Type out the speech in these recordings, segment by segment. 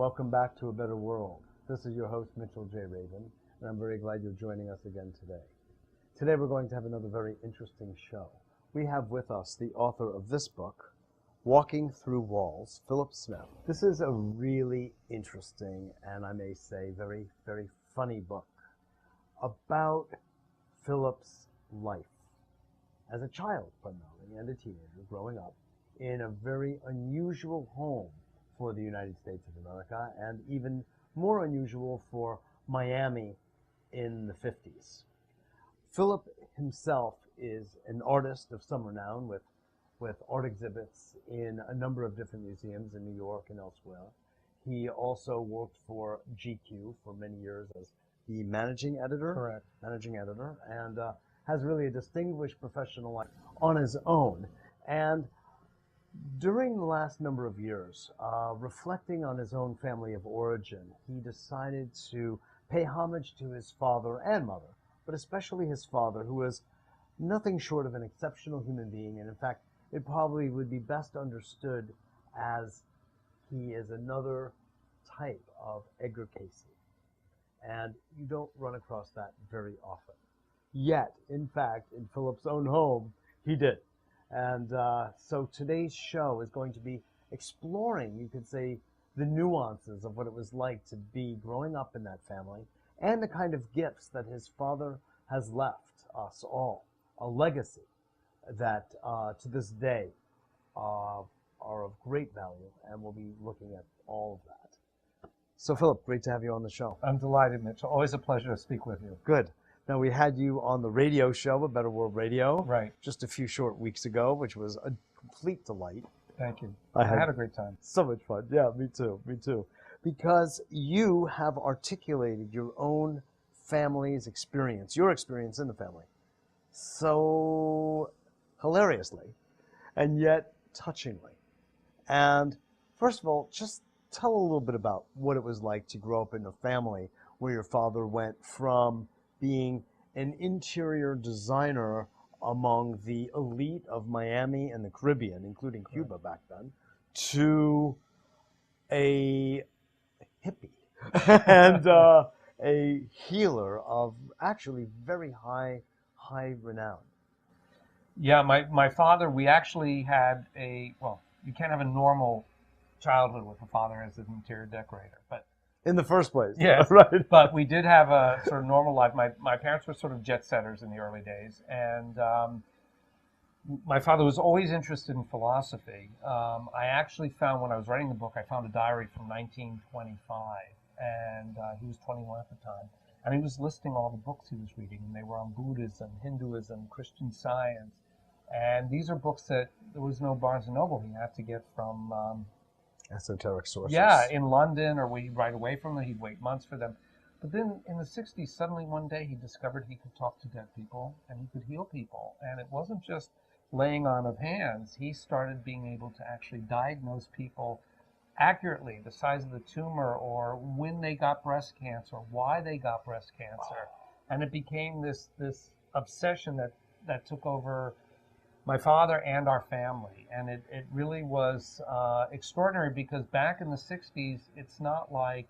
welcome back to A Better World. This is your host, Mitchell J. Rabin, and I'm very glad you're joining us again today. Today we're going to have another very interesting show. We have with us the author of this book, Walking Through Walls, Philip Smith. This is a really interesting, and I may say very, very funny book about Philip's life as a child, primarily, and a teenager growing up in a very unusual home for the United States of America, and even more unusual for Miami in the 50s. Philip himself is an artist of some renown with art exhibits in a number of different museums in New York and elsewhere. He also worked for GQ for many years as the managing editor. Correct. Managing editor, and has really a distinguished professional life on his own. And during the last number of years, reflecting on his own family of origin, he decided to pay homage to his father and mother, but especially his father, who was nothing short of an exceptional human being. And in fact, it probably would be best understood as he is another type of Edgar Cayce. And you don't run across that very often. Yet, in fact, in Philip's own home, he did. And so today's show is going to be exploring, you could say, the nuances of what it was like to be growing up in that family and the kind of gifts that his father has left us all, a legacy that to this day are of great value, and we'll be looking at all of that. So Philip, great to have you on the show. I'm delighted, Mitch. Always a pleasure to speak with you. Good. Now, we had you on the radio show, A Better World Radio, Right. just a few short weeks ago, which was a complete delight. Thank you. I I had a great time. So much fun. Yeah, me too. Me too. Because you have articulated your own family's experience, your experience in the family, so hilariously and yet touchingly. And first of all, just tell a little bit about what it was like to grow up in a family where your father went from being an interior designer among the elite of Miami and the Caribbean, including Cuba back then, to a hippie and a healer of actually very high renown. Yeah, my father, we actually had you can't have a normal childhood with a father as an interior decorator, but In the first place. yes, Right. but we did have a sort of normal life. My parents were sort of jet setters in the early days, and my father was always interested in philosophy. I actually found, when I was writing the book, I found a diary from 1925, and he was 21 at the time, and he was listing all the books he was reading, and they were on Buddhism, Hinduism, Christian Science, and these are books that there was no Barnes & Noble. He had to get from Esoteric sources. yeah, in London, or we'd write away from them. He'd wait months for them. But then in the 60s, suddenly one day he discovered he could talk to dead people and he could heal people. And it wasn't just laying on of hands. He started being able to actually diagnose people accurately, the size of the tumor, or when they got breast cancer, why they got breast cancer. And it became this obsession that took over my father and our family, and it really was extraordinary, because back in the 60s, it's not like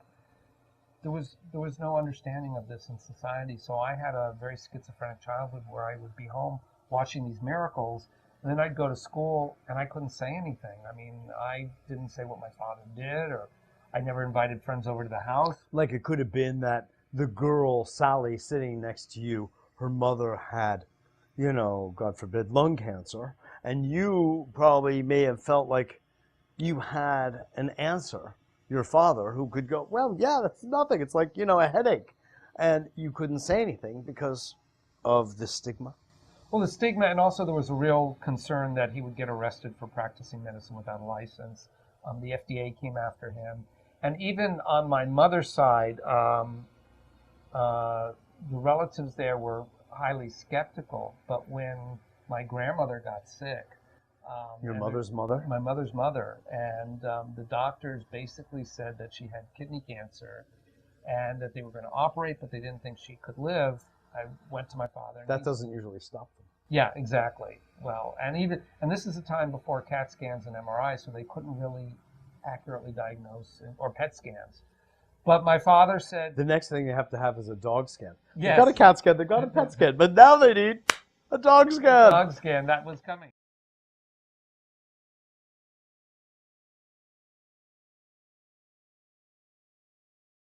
there was no understanding of this in society. So I had a very schizophrenic childhood where I would be home watching these miracles, and then I'd go to school and I couldn't say anything. I mean, I didn't say what my father did, or I never invited friends over to the house. Like it could have been that the girl, Sally, sitting next to you, her mother had, God forbid, lung cancer, and you probably may have felt like you had an answer, your father, who could go, well, yeah, that's nothing. It's like, a headache. And you couldn't say anything because of the stigma. Well, the stigma, and also there was a real concern that he would get arrested for practicing medicine without a license. The FDA came after him. And even on my mother's side, the relatives there were highly skeptical. But when my grandmother got sick, Your mother's mother? my mother's mother, and the doctors basically said that she had kidney cancer and that they were going to operate, but they didn't think she could live. I went to my father. And That doesn't usually stop them. Yeah, exactly. Well, and this is a time before CAT scans and MRI, so they couldn't really accurately diagnose, or PET scans. But my father said, The next thing you have to have is a dog scan. yes, They've got a cat scan, they've got a pet scan, but now they need a dog scan. dog scan, that was coming.